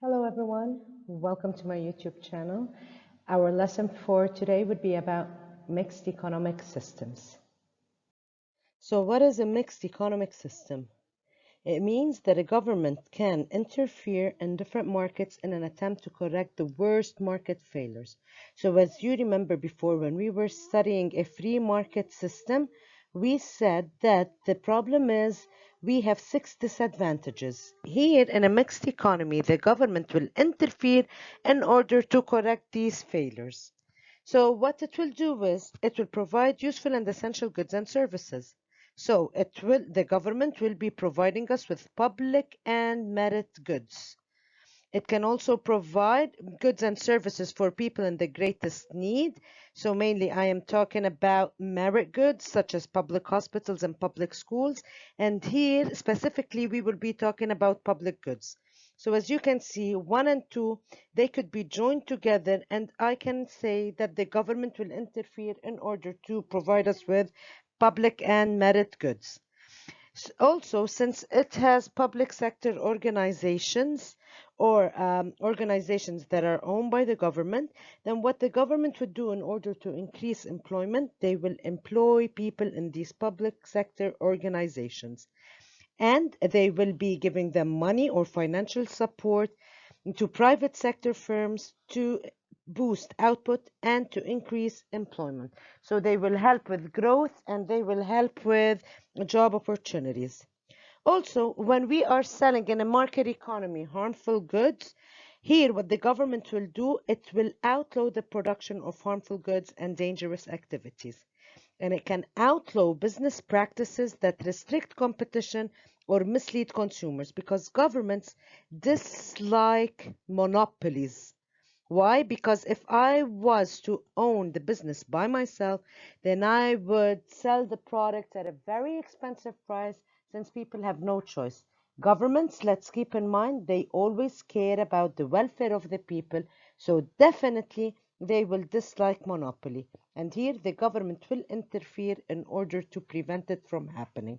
Hello everyone, welcome to my YouTube channel. Our lesson for today would be about mixed economic systems. So what is a mixed economic system? It means that a government can interfere in different markets in an attempt to correct the worst market failures. So as you remember before, when we were studying a free market system, we said that the problem is we have 6 disadvantages. Here in a mixed economy, the government will interfere in order to correct these failures. So what it will do is it will provide useful and essential goods and services. So the government will be providing us with public and merit goods. It can also provide goods and services for people in the greatest need. So mainly I am talking about merit goods such as public hospitals and public schools. And here specifically we will be talking about public goods. So as you can see, 1 and 2, they could be joined together, and I can say that the government will interfere in order to provide us with public and merit goods. Also, since it has public sector organizations or organizations that are owned by the government, then what the government would do in order to increase employment, they will employ people in these public sector organizations. And they will be giving them money or financial support to private sector firms to boost output and to increase employment. So they will help with growth and they will help with job opportunities. Also, when we are selling in a market economy harmful goods, here what the government will do, it will outlaw the production of harmful goods and dangerous activities. And it can outlaw business practices that restrict competition or mislead consumers, because governments dislike monopolies. Why? Because if I was to own the business by myself, then I would sell the product at a very expensive price since people have no choice. Governments, let's keep in mind, they always care about the welfare of the people, so definitely they will dislike monopoly. And here the government will interfere in order to prevent it from happening.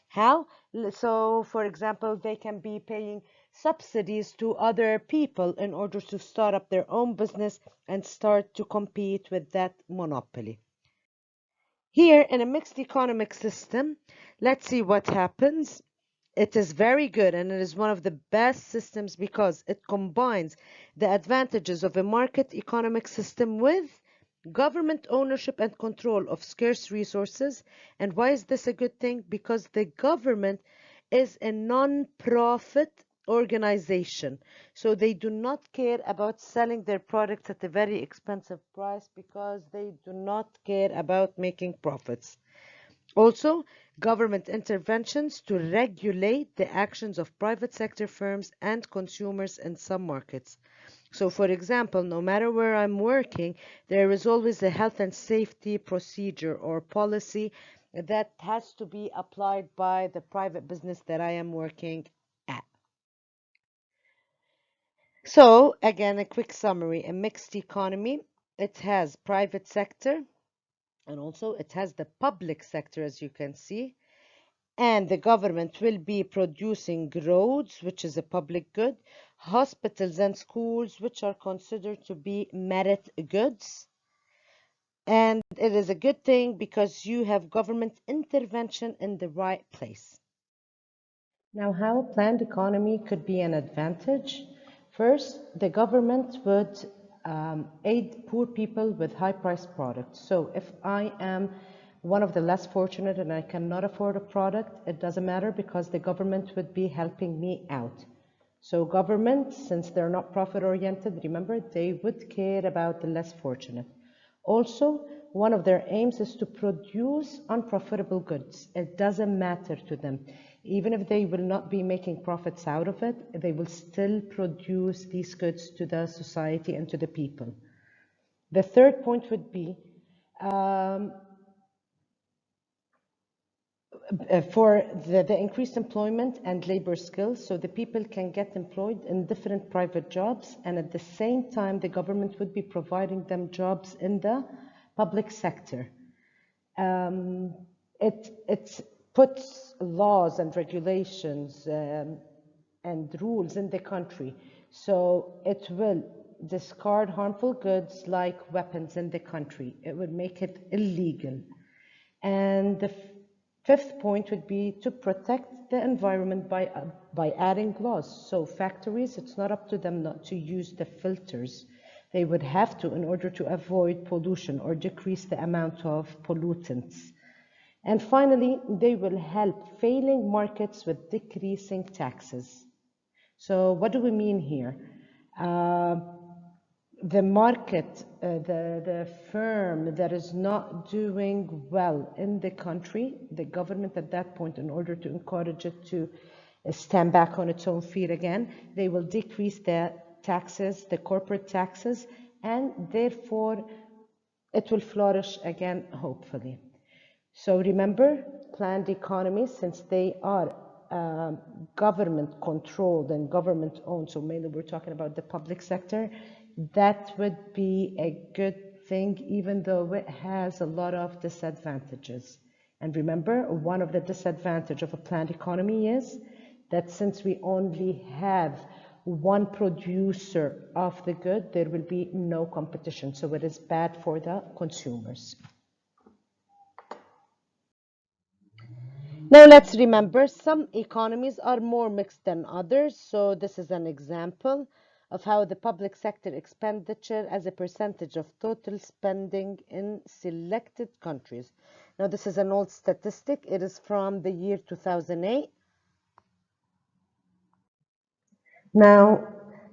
How? So, for example, they can be paying subsidies to other people in order to start up their own business and start to compete with that monopoly. Here in a mixed economic system, let's see what happens. It is very good and it is one of the best systems because it combines the advantages of a market economic system with government ownership and control of scarce resources. And why is this a good thing? Because the government is a non-profit organization. So they do not care about selling their products at a very expensive price because they do not care about making profits. Also, government interventions to regulate the actions of private sector firms and consumers in some markets. So, for example, no matter where I'm working, there is always a health and safety procedure or policy that has to be applied by the private business that I am working at. So, again, a quick summary. A mixed economy, it has private sector and also it has the public sector, as you can see. And the government will be producing roads, which is a public good, hospitals and schools, which are considered to be merit goods. And it is a good thing because you have government intervention in the right place. Now, how a planned economy could be an advantage? First, the government would aid poor people with high-priced products. So if I am one of the less fortunate and I cannot afford a product, it doesn't matter because the government would be helping me out. So government, since they're not profit-oriented, remember, they would care about the less fortunate. Also, one of their aims is to produce unprofitable goods. It doesn't matter to them. Even if they will not be making profits out of it, they will still produce these goods to the society and to the people. The third point would be for the increased employment and labor skills, so the people can get employed in different private jobs, and at the same time, the government would be providing them jobs in the public sector. It puts laws and regulations and rules in the country. So it will discard harmful goods like weapons in the country. It would make it illegal. And the fifth point would be to protect the environment by adding laws. So factories, it's not up to them not to use the filters. They would have to in order to avoid pollution or decrease the amount of pollutants. And finally, they will help failing markets with decreasing taxes. So what do we mean here? The market, the firm that is not doing well in the country, the government at that point, in order to encourage it to stand back on its own feet again, they will decrease the taxes, the corporate taxes, and therefore it will flourish again, hopefully. So remember, planned economies, since they are government controlled and government owned, so mainly we're talking about the public sector, that would be a good thing, even though it has a lot of disadvantages. And remember, one of the disadvantages of a planned economy is that since we only have one producer of the good, there will be no competition. So it is bad for the consumers. Now let's remember, some economies are more mixed than others. So this is an example of how the public sector expenditure as a percentage of total spending in selected countries. Now this is an old statistic. It is from the year 2008. Now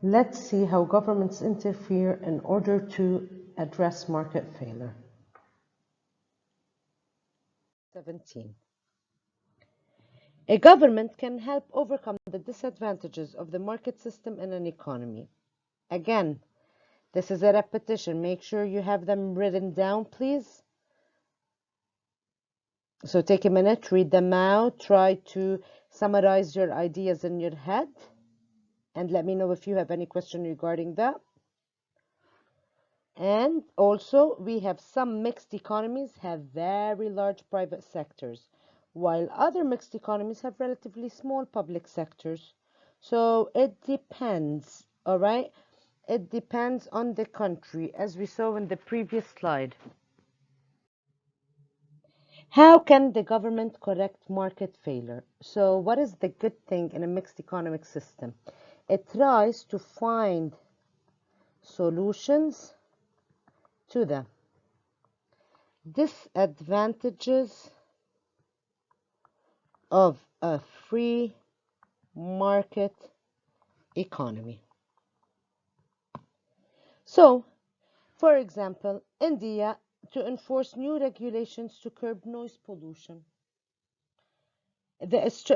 let's see how governments interfere in order to address market failure. 17. A government can help overcome the disadvantages of the market system in an economy. Again, this is a repetition. Make sure you have them written down, please. So take a minute, read them out, try to summarize your ideas in your head, and let me know if you have any question regarding that. And also, we have some mixed economies have very large private sectors, while other mixed economies have relatively small public sectors. So it depends, all right? It depends on the country, as we saw in the previous slide. How can the government correct market failure? So what is the good thing in a mixed economic system? It tries to find solutions to the disadvantages of a free market economy. So, for example, India to enforce new regulations to curb noise pollution.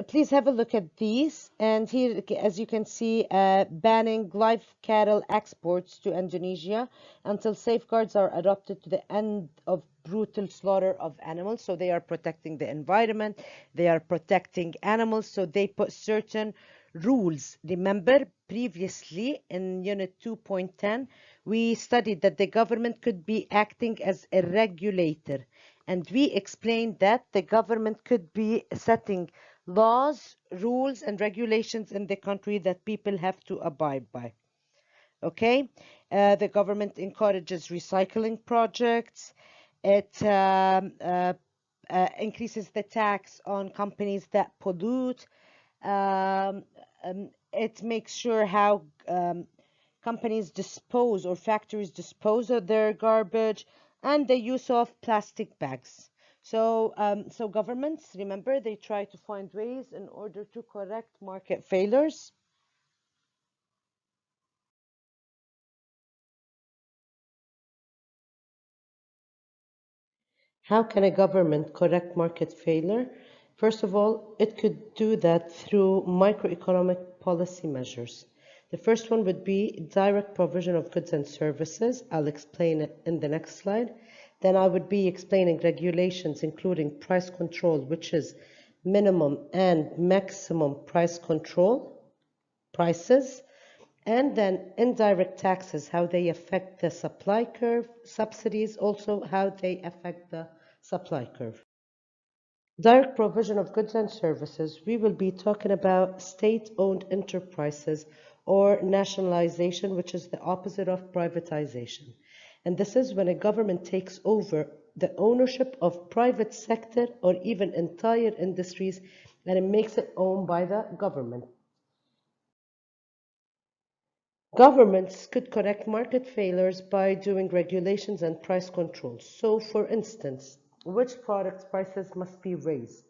Please have a look at these. And here, as you can see, banning live cattle exports to Indonesia until safeguards are adopted to the end of brutal slaughter of animals. So they are protecting the environment, they are protecting animals, so they put certain rules. Remember, previously in Unit 2.10, we studied that the government could be acting as a regulator. And we explained that the government could be setting laws, rules, and regulations in the country that people have to abide by. Okay? The government encourages recycling projects. It increases the tax on companies that pollute. It makes sure how companies dispose or factories dispose of their garbage, and the use of plastic bags. So governments, remember, they try to find ways in order to correct market failures. How can a government correct market failure? First of all, it could do that through microeconomic policy measures. The first one would be direct provision of goods and services. I'll explain it in the next slide. Then I would be explaining regulations, including price control, which is minimum and maximum price control, prices. And then indirect taxes, how they affect the supply curve. Subsidies, also how they affect the supply curve. Direct provision of goods and services, we will be talking about state-owned enterprises or nationalization, which is the opposite of privatization. And this is when a government takes over the ownership of private sector or even entire industries and it makes it owned by the government. Governments could correct market failures by doing regulations and price controls. So, for instance, which products' prices must be raised?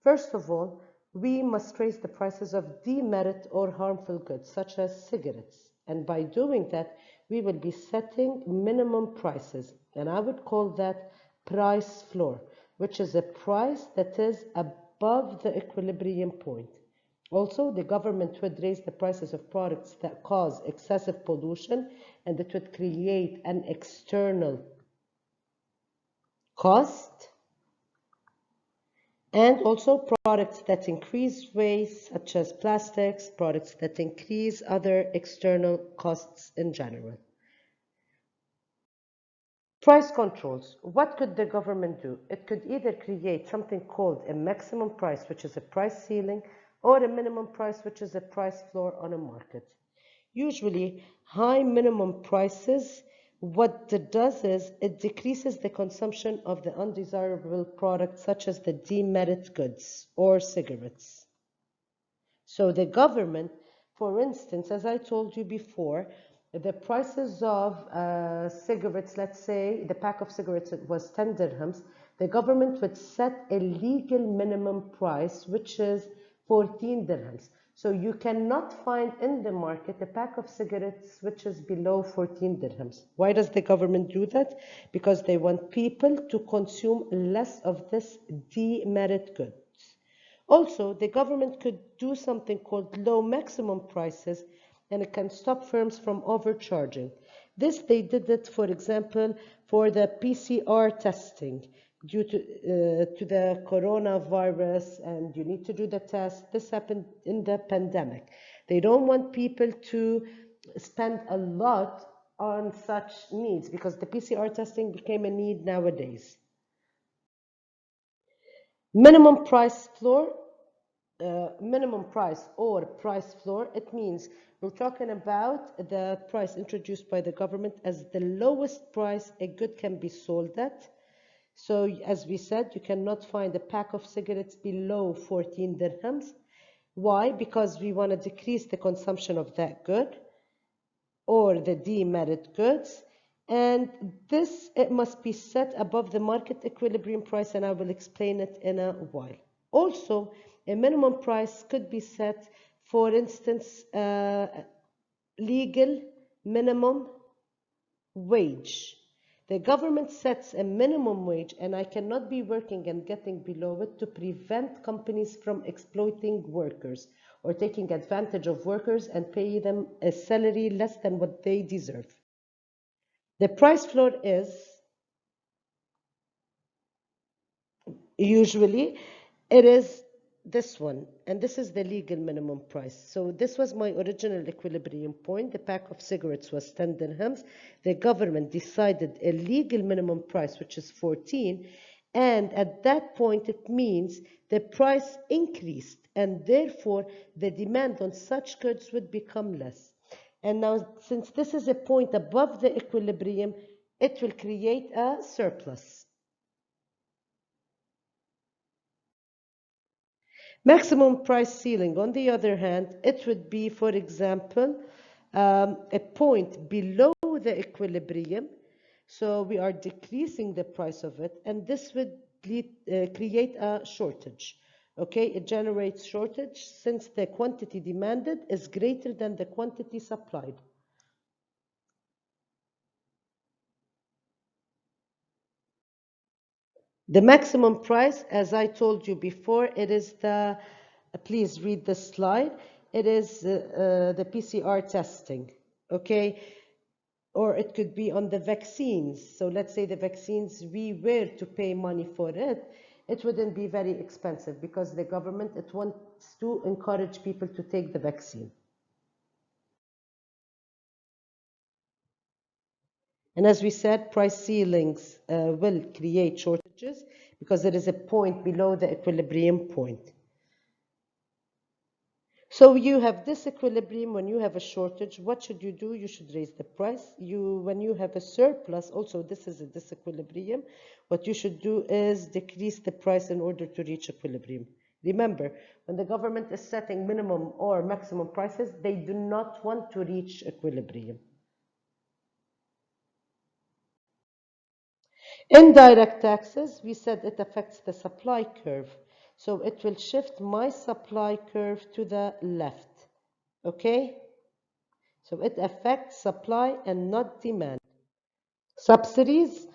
First of all, we must raise the prices of demerit or harmful goods, such as cigarettes. And by doing that, we will be setting minimum prices. And I would call that price floor, which is a price that is above the equilibrium point. Also, the government would raise the prices of products that cause excessive pollution, and it would create an external cost. And also products that increase waste, such as plastics, products that increase other external costs in general. Price controls. What could the government do? It could either create something called a maximum price, which is a price ceiling, or a minimum price, which is a price floor on a market. Usually, high minimum prices, what it does is it decreases the consumption of the undesirable products such as the demerit goods or cigarettes. So the government, for instance, as I told you before, the prices of cigarettes, let's say the pack of cigarettes was 10 dirhams, the government would set a legal minimum price, which is 14 dirhams. So you cannot find in the market a pack of cigarettes which is below 14 dirhams. Why does the government do that? Because they want people to consume less of this demerit good. Also, the government could do something called low maximum prices, and it can stop firms from overcharging. This, they did it, for example, for the PCR testing due to the coronavirus, and you need to do the test. This happened in the pandemic. They don't want people to spend a lot on such needs because the PCR testing became a need nowadays. Minimum price floor, minimum price or price floor, it means we're talking about the price introduced by the government as the lowest price a good can be sold at. So as we said, you cannot find a pack of cigarettes below 14 dirhams. Why? Because we want to decrease the consumption of that good or the demerit goods. And this, it must be set above the market equilibrium price, and I will explain it in a while. Also, a minimum price could be set, for instance, legal minimum wage. The government sets a minimum wage, and I cannot be working and getting below it to prevent companies from exploiting workers or taking advantage of workers and pay them a salary less than what they deserve. The price floor is usually, it is this one, and this is the legal minimum price. So this was my original equilibrium point. The pack of cigarettes was 10 dirhams. The government decided a legal minimum price, which is 14, and at that point it means the price increased, and therefore the demand on such goods would become less. And now, since this is a point above the equilibrium, it will create a surplus. Maximum price ceiling, on the other hand, it would be, for example, a point below the equilibrium. So we are decreasing the price of it, and this would create a shortage. Okay, it generates shortage since the quantity demanded is greater than the quantity supplied. The maximum price, as I told you before, it is the, please read the slide, it is the PCR testing, okay? Or it could be on the vaccines. So let's say the vaccines, we were to pay money for it, it wouldn't be very expensive because the government, it wants to encourage people to take the vaccine. And as we said, price ceilings will create shortages. shortages because there is a point below the equilibrium point. So you have this equilibrium. When you have a shortage, what should you do? You should raise the price. When you have a surplus, also this is a disequilibrium, what you should do is decrease the price in order to reach equilibrium. Remember, when the government is setting minimum or maximum prices, they do not want to reach equilibrium. Indirect taxes, we said it affects the supply curve. So it will shift my supply curve to the left. Okay? So it affects supply and not demand. Subsidies,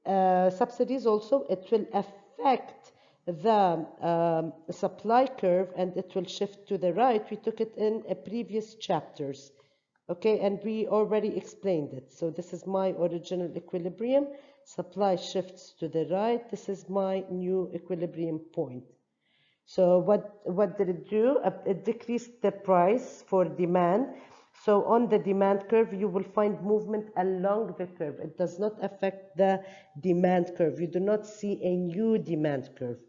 subsidies also, it will affect the supply curve and it will shift to the right. We took it in previous chapters. Okay, and we already explained it. So this is my original equilibrium. Supply shifts to the right. This is my new equilibrium point. So what did it do? It decreased the price for demand. So on the demand curve, you will find movement along the curve. It does not affect the demand curve. You do not see a new demand curve.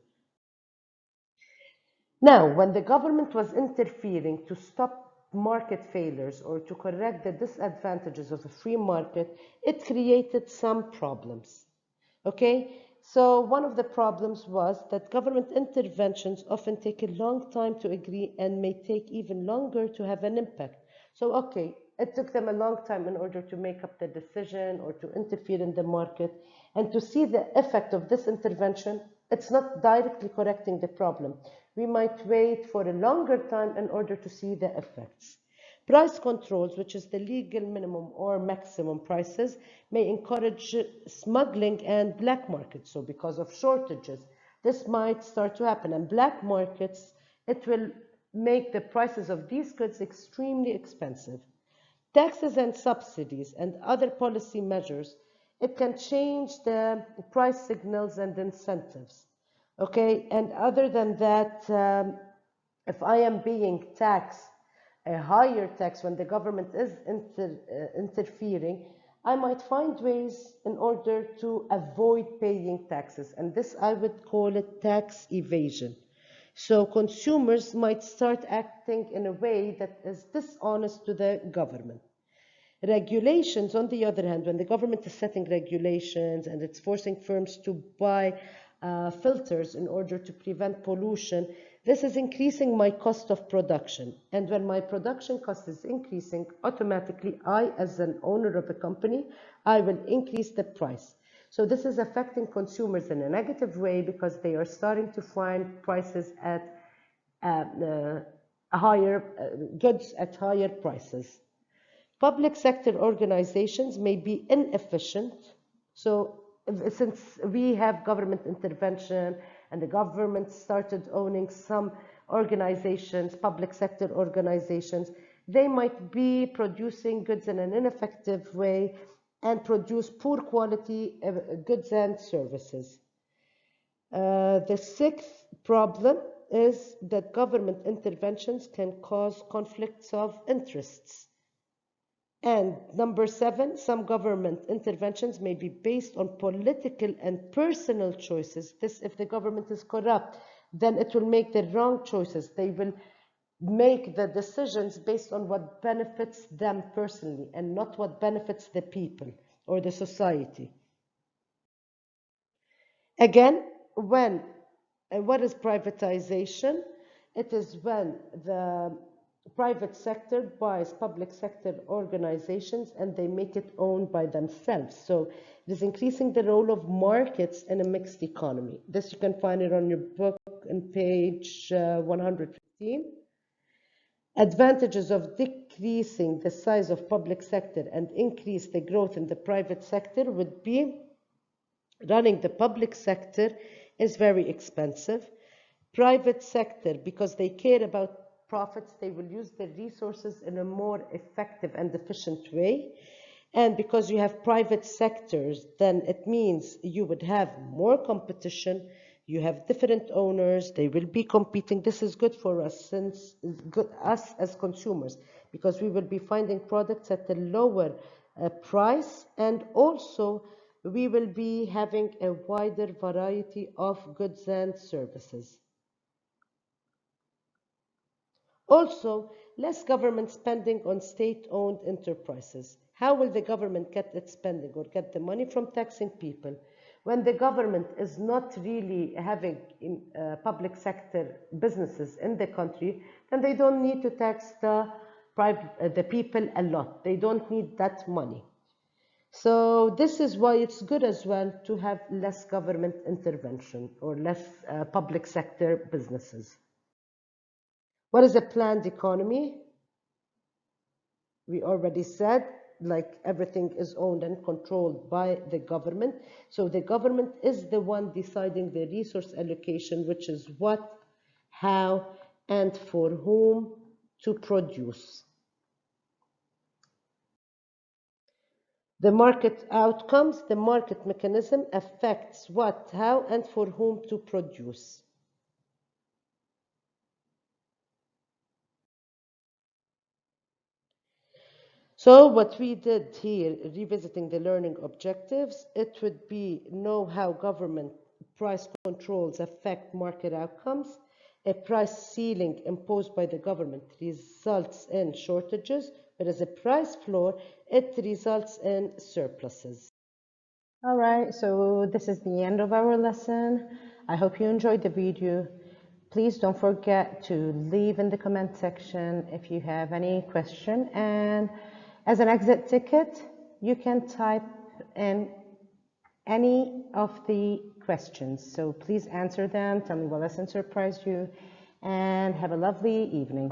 Now, when the government was interfering to stop market failures or to correct the disadvantages of a free market, it created some problems. Okay, so one of the problems was that government interventions often take a long time to agree and may take even longer to have an impact. So, okay, it took them a long time in order to make up the decision or to interfere in the market. And to see the effect of this intervention, it's not directly correcting the problem. We might wait for a longer time in order to see the effects. Price controls, which is the legal minimum or maximum prices, may encourage smuggling and black markets. So because of shortages, this might start to happen. And black markets, it will make the prices of these goods extremely expensive. Taxes and subsidies and other policy measures, it can change the price signals and incentives. Okay, and other than that, if I am being taxed a higher tax when the government is interfering, I might find ways in order to avoid paying taxes. And this, I would call it tax evasion. So consumers might start acting in a way that is dishonest to the government. Regulations, on the other hand, when the government is setting regulations and it's forcing firms to buy filters in order to prevent pollution, this is increasing my cost of production. And when my production cost is increasing, automatically I, as an owner of a company, I will increase the price. So this is affecting consumers in a negative way because they are starting to find prices at higher goods at higher prices. Public sector organizations may be inefficient. So since we have government intervention and the government started owning some organizations, public sector organizations, they might be producing goods in an ineffective way and produce poor quality goods and services. The sixth problem is that government interventions can cause conflicts of interests. And number 7, some government interventions may be based on political and personal choices. This, if the government is corrupt, then it will make the wrong choices. They will make the decisions based on what benefits them personally and not what benefits the people or the society. Again, what is privatization? It is when the private sector buys public sector organizations and they make it owned by themselves. So it is increasing the role of markets in a mixed economy. This you can find it on your book on page 115. Advantages of decreasing the size of public sector and increase the growth in the private sector would be running the public sector is very expensive. Private sector, because they care about profits, they will use their resources in a more effective and efficient way. And because you have private sectors, then it means you would have more competition. You have different owners, they will be competing. This is good for us, since us as consumers, because we will be finding products at a lower price, and also we will be having a wider variety of goods and services. Also, less government spending on state-owned enterprises. How will the government get its spending or get the money from taxing people when the government is not really having public sector businesses in the country? Then they don't need to tax the people a lot. They don't need that money. So this is why it's good as well to have less government intervention or less public sector businesses. What is a planned economy? We already said, like, everything is owned and controlled by the government. So the government is the one deciding the resource allocation, which is what, how, and for whom to produce. The market outcomes, the market mechanism affects what, how, and for whom to produce. So what we did here, revisiting the learning objectives, it would be know how government price controls affect market outcomes. A price ceiling imposed by the government results in shortages, whereas a price floor, it results in surpluses. All right, so this is the end of our lesson. I hope you enjoyed the video. Please don't forget to leave in the comment section if you have any question, and as an exit ticket, you can type in any of the questions. So please answer them, tell me what lesson surprised you, and have a lovely evening.